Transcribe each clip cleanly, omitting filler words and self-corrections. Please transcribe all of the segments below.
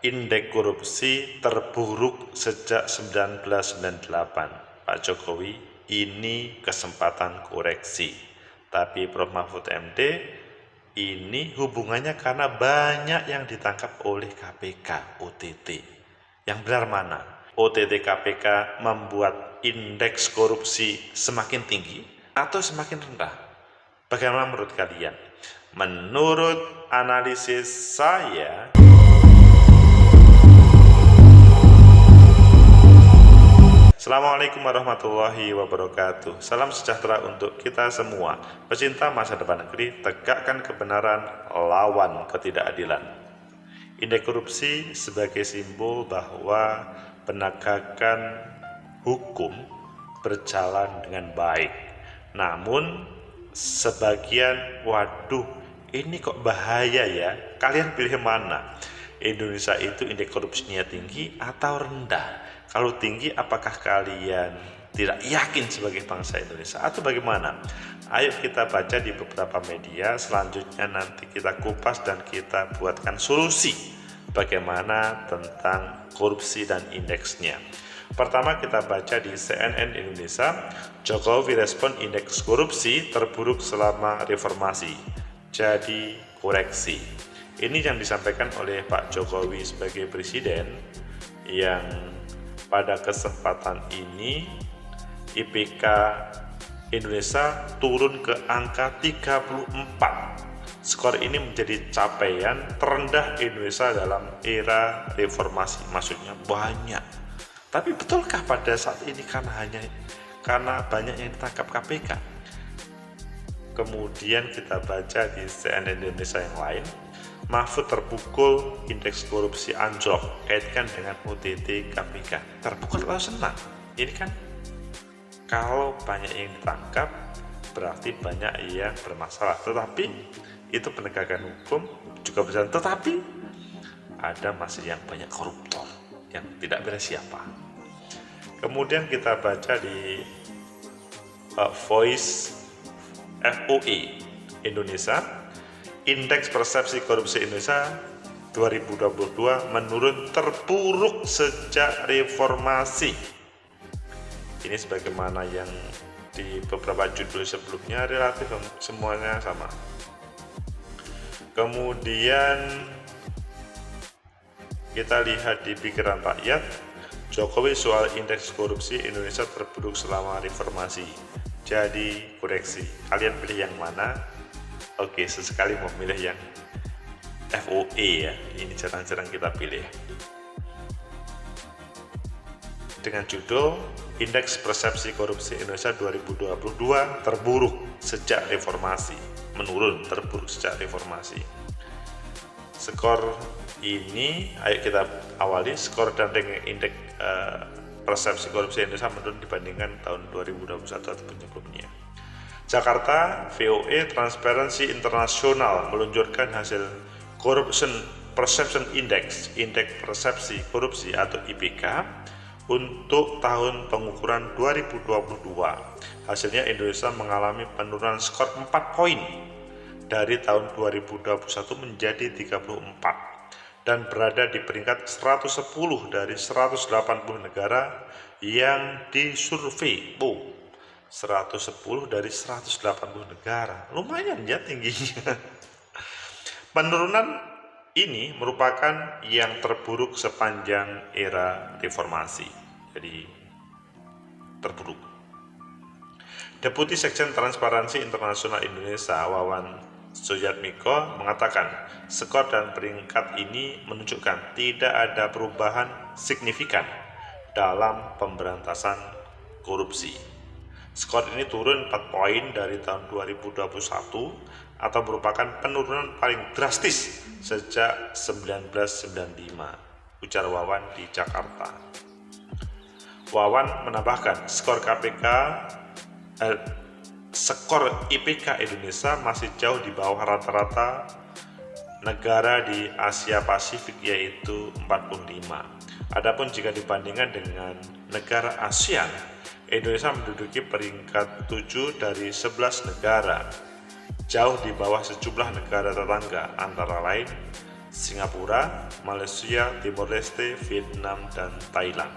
indeks korupsi terburuk sejak 1998. Pak Jokowi, ini kesempatan koreksi. Tapi Prof. Mahfud MD, ini hubungannya karena banyak yang ditangkap oleh KPK, OTT. Yang benar mana? OTT KPK membuat indeks korupsi semakin tinggi atau semakin rendah? Bagaimana menurut kalian? Menurut analisis saya, Assalamualaikum warahmatullahi wabarakatuh. Salam sejahtera untuk kita semua. Pecinta masa depan negeri, tegakkan kebenaran, lawan ketidakadilan. Indeks korupsi sebagai simbol bahwa penegakan hukum berjalan dengan baik. Namun sebagian, waduh, ini kok bahaya ya. Kalian pilih mana? Indonesia itu indeks korupsinya tinggi atau rendah? Kalau tinggi, apakah kalian tidak yakin sebagai bangsa Indonesia atau bagaimana? Ayo kita baca di beberapa media, selanjutnya nanti kita kupas dan kita buatkan solusi bagaimana tentang korupsi dan indeksnya. Pertama kita baca di CNN Indonesia, Jokowi respon indeks korupsi terburuk selama reformasi, jadi koreksi. Ini yang disampaikan oleh Pak Jokowi sebagai presiden, yang pada kesempatan ini IPK Indonesia turun ke angka 34. Skor ini menjadi capaian terendah Indonesia dalam era reformasi, maksudnya banyak. Tapi betulkah pada saat ini karena banyak yang ditangkap KPK? Kemudian kita baca di CNN Indonesia yang lain, Mahfud terpukul, indeks korupsi anjlok, kaitkan dengan OTT KPK. Terpukul atau senang? Ini kan kalau banyak yang ditangkap berarti banyak yang bermasalah. Tetapi itu penegakan hukum juga berjalan. Tetapi ada masih yang banyak koruptor yang tidak beres siapa. Kemudian kita baca di Voice FOI Indonesia, indeks persepsi korupsi Indonesia 2022 menurun terburuk sejak reformasi. Ini sebagaimana yang di beberapa judul sebelumnya, relatif semuanya sama. Kemudian kita lihat di pikiran rakyat, Jokowi soal indeks korupsi Indonesia terburuk selama reformasi, jadi koreksi. Kalian pilih yang mana? Oke, sesekali mau milih yang FOE ya, ini jarang-jarang kita pilih. Dengan judul Indeks Persepsi Korupsi Indonesia 2022 terburuk sejak reformasi, menurun terburuk sejak reformasi. Skor ini, ayo kita awali, skor dan ranking indeks persepsi korupsi Indonesia menurun dibandingkan tahun 2021 ataupun sebelumnya. Jakarta, VOA Transparency International meluncurkan hasil Corruption Perception Index, indeks persepsi korupsi atau IPK untuk tahun pengukuran 2022. Hasilnya Indonesia mengalami penurunan skor 4 poin dari tahun 2021 menjadi 34 dan berada di peringkat 110 dari 180 negara yang disurvei. 110 dari 180 negara, lumayan ya tingginya. Penurunan ini merupakan yang terburuk sepanjang era reformasi, jadi terburuk. Deputi Sekjen Transparansi Internasional Indonesia, Wawan Suyatmiko, mengatakan skor dan peringkat ini menunjukkan tidak ada perubahan signifikan dalam pemberantasan korupsi. Skor ini turun 4 poin dari tahun 2021 atau merupakan penurunan paling drastis sejak 1995, ujar Wawan di Jakarta. Wawan menambahkan skor IPK Indonesia masih jauh di bawah rata-rata negara di Asia Pasifik, yaitu 45. Adapun jika dibandingkan dengan negara ASEAN, Indonesia menduduki peringkat 7 dari 11 negara, jauh di bawah sejumlah negara tetangga, antara lain Singapura, Malaysia, Timor Leste, Vietnam, dan Thailand.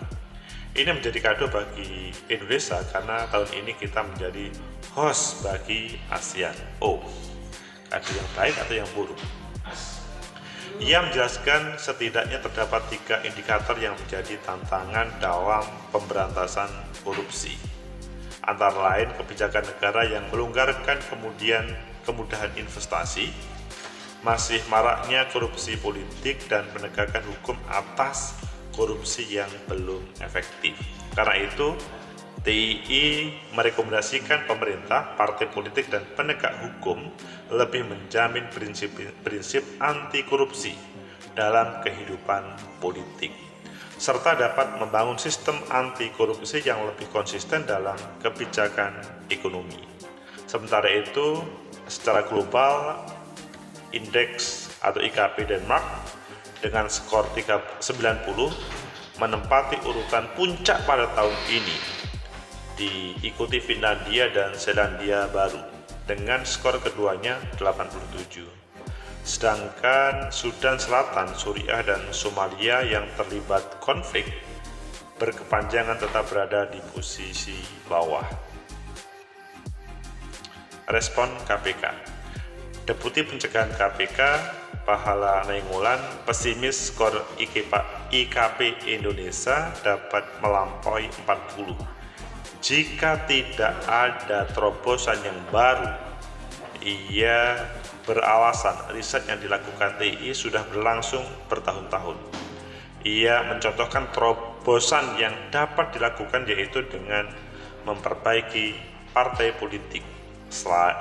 Ini menjadi kado bagi Indonesia karena tahun ini kita menjadi host bagi ASEAN. Oh, kado yang baik atau yang buruk? Ia menjelaskan setidaknya terdapat 3 indikator yang menjadi tantangan dalam pemberantasan korupsi. Antara lain kebijakan negara yang melonggarkan kemudahan investasi, masih maraknya korupsi politik, dan penegakan hukum atas korupsi yang belum efektif. Karena itu, TII merekomendasikan pemerintah, partai politik, dan penegak hukum lebih menjamin prinsip anti korupsi dalam kehidupan politik, serta dapat membangun sistem anti korupsi yang lebih konsisten dalam kebijakan ekonomi. Sementara itu, secara global, indeks atau IKP Denmark dengan skor 90 menempati urutan puncak pada tahun ini, diikuti Finlandia dan Selandia Baru dengan skor keduanya 87. Sedangkan Sudan Selatan, Suriah, dan Somalia yang terlibat konflik berkepanjangan tetap berada di posisi bawah. Respon KPK. Deputi Pencegahan KPK Pahala Nainggolan pesimis skor IKP Indonesia dapat melampaui 40 jika tidak ada terobosan yang baru. Ia beralasan riset yang dilakukan TII sudah berlangsung bertahun-tahun. Ia mencontohkan terobosan yang dapat dilakukan yaitu dengan memperbaiki partai politik,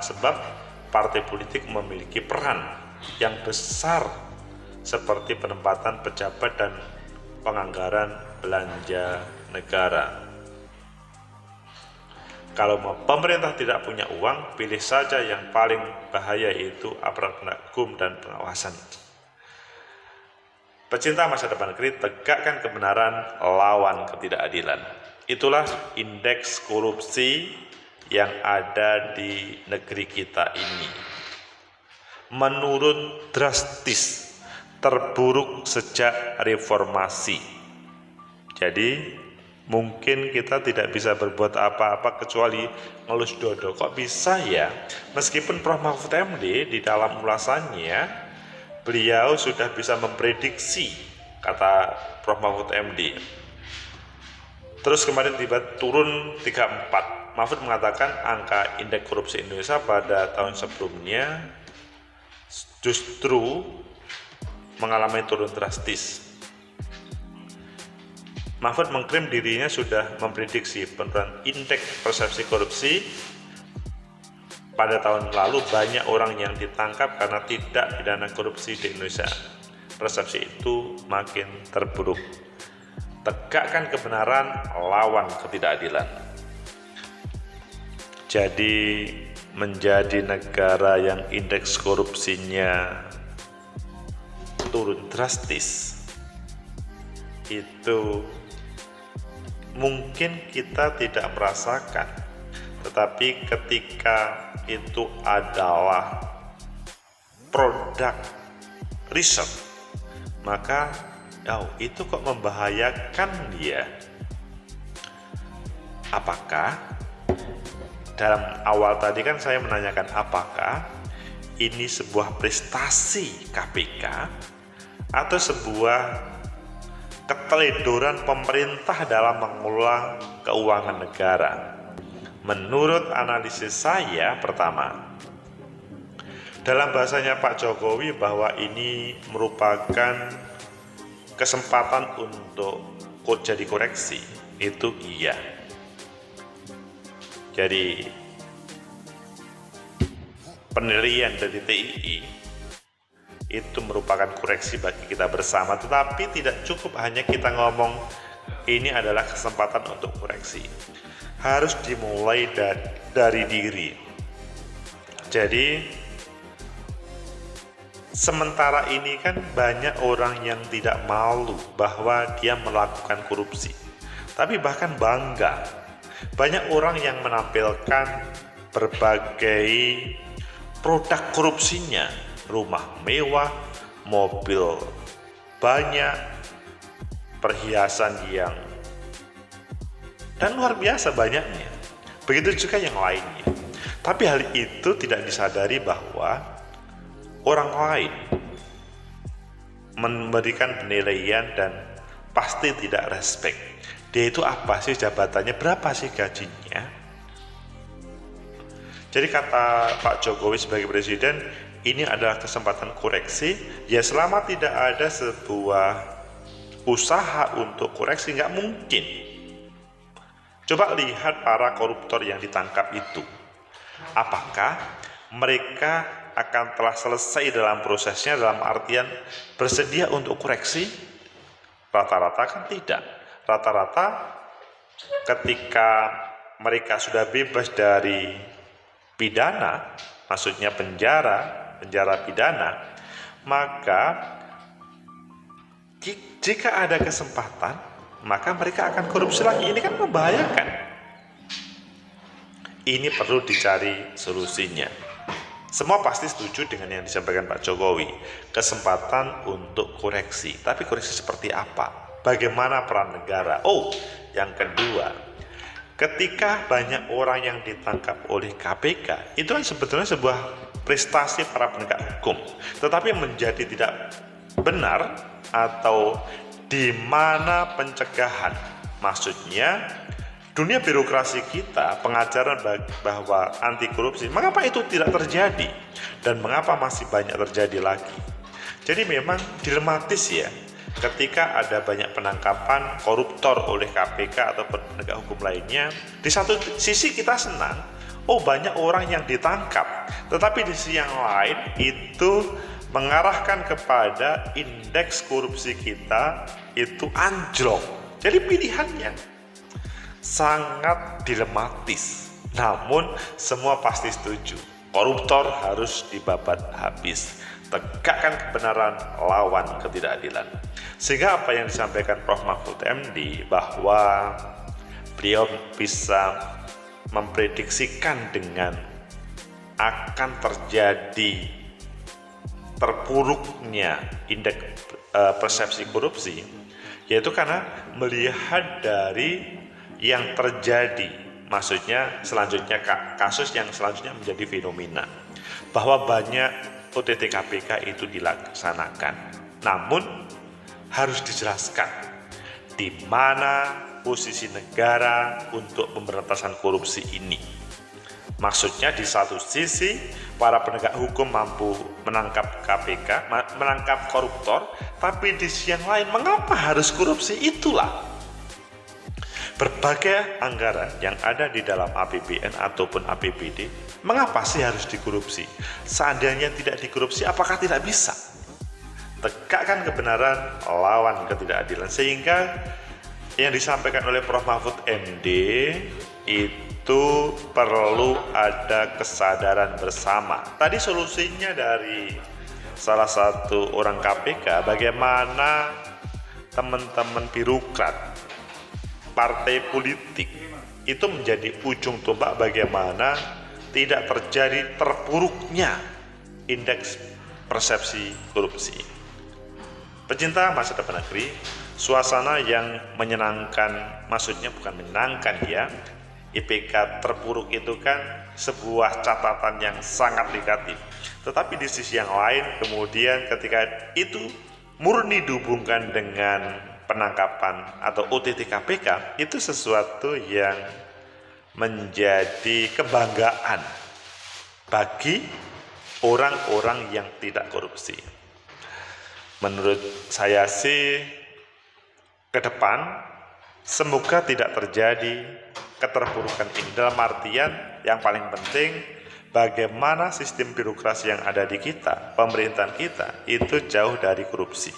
sebab partai politik memiliki peran yang besar seperti penempatan pejabat dan penganggaran belanja negara. Kalau pemerintah tidak punya uang, pilih saja yang paling bahaya, yaitu aparat penegak hukum dan pengawasan. Pecinta masa depan negeri, tegakkan kebenaran, lawan ketidakadilan. Itulah indeks korupsi yang ada di negeri kita ini. Menurun drastis, terburuk sejak reformasi. Jadi mungkin kita tidak bisa berbuat apa-apa kecuali ngelus dodo. Kok bisa ya? Meskipun Prof. Mahfud MD di dalam ulasannya, beliau sudah bisa memprediksi, kata Prof. Mahfud MD. Terus kemarin tiba turun 34. Mahfud mengatakan angka indeks korupsi Indonesia pada tahun sebelumnya justru mengalami turun drastis. Mahfud mengklaim dirinya sudah memprediksi penurunan indeks persepsi korupsi. Pada tahun lalu banyak orang yang ditangkap karena tidak pidana korupsi di Indonesia. Persepsi itu makin terburuk. Tegakkan kebenaran, lawan ketidakadilan. Jadi menjadi negara yang indeks korupsinya turun drastis, itu mungkin kita tidak merasakan, tetapi ketika itu adalah produk riset, maka itu kok membahayakan dia. Apakah dalam awal tadi kan saya menanyakan apakah ini sebuah prestasi KPK atau sebuah keteledoran pemerintah dalam mengelola keuangan negara? Menurut analisis saya, pertama, dalam bahasanya Pak Jokowi bahwa ini merupakan kesempatan untuk jadi koreksi, itu iya. Jadi penilaian dari TII itu merupakan koreksi bagi kita bersama, tetapi tidak cukup hanya kita ngomong ini adalah kesempatan untuk koreksi. Harus dimulai dari diri. Jadi sementara ini kan banyak orang yang tidak malu bahwa dia melakukan korupsi, tapi bahkan bangga. Banyak orang yang menampilkan berbagai produk korupsinya, rumah mewah, mobil banyak, perhiasan yang dan luar biasa banyaknya. Begitu juga yang lainnya. Tapi hal itu tidak disadari bahwa orang lain memberikan penilaian dan pasti tidak respect. Dia itu apa sih jabatannya, berapa sih gajinya? Jadi kata Pak Jokowi sebagai presiden, ini adalah kesempatan koreksi. Ya selama tidak ada sebuah usaha untuk koreksi, nggak mungkin. Coba lihat para koruptor yang ditangkap itu. Apakah mereka akan telah selesai dalam prosesnya, dalam artian bersedia untuk koreksi? Rata-rata kan tidak. Rata-rata ketika mereka sudah bebas dari pidana, maksudnya penjara pidana, maka jika ada kesempatan, maka mereka akan korupsi lagi. Ini kan membahayakan. Ini perlu dicari solusinya. Semua pasti setuju dengan yang disampaikan Pak Jokowi, kesempatan untuk koreksi. Tapi koreksi seperti apa? Bagaimana peran negara? Oh, yang kedua, ketika banyak orang yang ditangkap oleh KPK, itu kan sebetulnya sebuah prestasi para penegak hukum. Tetapi menjadi tidak benar atau di mana pencegahan, maksudnya dunia birokrasi kita, pengajaran bahwa anti korupsi, mengapa itu tidak terjadi dan mengapa masih banyak terjadi lagi. Jadi memang dilematis ya, ketika ada banyak penangkapan koruptor oleh KPK atau penegak hukum lainnya. Di satu sisi kita senang, oh banyak orang yang ditangkap, tetapi di sisi yang lain itu mengarahkan kepada indeks korupsi kita itu anjlok. Jadi pilihannya sangat dilematis. Namun semua pasti setuju, koruptor harus dibabat habis. Tegakkan kebenaran, lawan ketidakadilan. Sehingga apa yang disampaikan Prof. Mahfud MD, bahwa beliau bisa memprediksikan dengan akan terjadi terpuruknya indeks persepsi korupsi, yaitu karena melihat dari yang terjadi, maksudnya selanjutnya kasus yang selanjutnya menjadi fenomena, bahwa banyak OTT KPK itu dilaksanakan. Namun harus dijelaskan di mana posisi negara untuk pemberantasan korupsi ini. Maksudnya di satu sisi para penegak hukum mampu menangkap KPK, menangkap koruptor, tapi di sisi yang lain mengapa harus korupsi? Itulah berbagai anggaran yang ada di dalam APBN ataupun APBD, mengapa sih harus dikorupsi? Seandainya tidak dikorupsi, apakah tidak bisa? Tegakkan kebenaran, lawan ketidakadilan. Sehingga yang disampaikan oleh Prof. Mahfud MD itu perlu ada kesadaran bersama. Tadi solusinya dari salah satu orang KPK, bagaimana teman-teman birokrat partai politik itu menjadi ujung tombak bagaimana tidak terjadi terpuruknya indeks persepsi korupsi. Pecinta masa depan negeri, suasana yang menyenangkan, maksudnya bukan menyenangkan ya, IPK terpuruk itu kan sebuah catatan yang sangat negatif. Tetapi di sisi yang lain, kemudian ketika itu murni dihubungkan dengan penangkapan atau OTT KPK, itu sesuatu yang menjadi kebanggaan bagi orang-orang yang tidak korupsi. Menurut saya sih ke depan semoga tidak terjadi keterpurukan ini, dalam artian yang paling penting bagaimana sistem birokrasi yang ada di kita, pemerintahan kita itu jauh dari korupsi.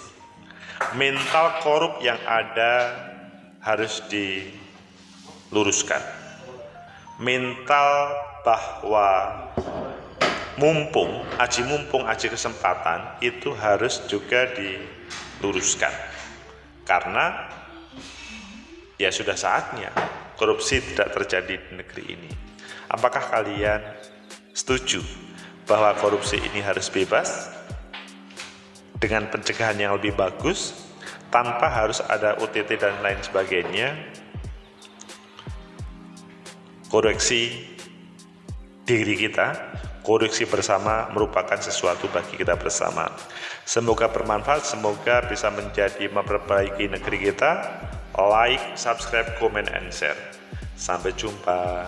Mental korup yang ada harus diluruskan. Mental bahwa aji kesempatan itu harus juga diluruskan. Karena ya sudah saatnya korupsi tidak terjadi di negeri ini. Apakah kalian setuju bahwa korupsi ini harus bebas? dengan pencegahan yang lebih bagus, tanpa harus ada OTT dan lain sebagainya. Koreksi diri kita, koreksi bersama merupakan sesuatu bagi kita bersama. Semoga bermanfaat, semoga bisa menjadi memperbaiki negeri kita. Like, subscribe, comment, and share. Sampai jumpa.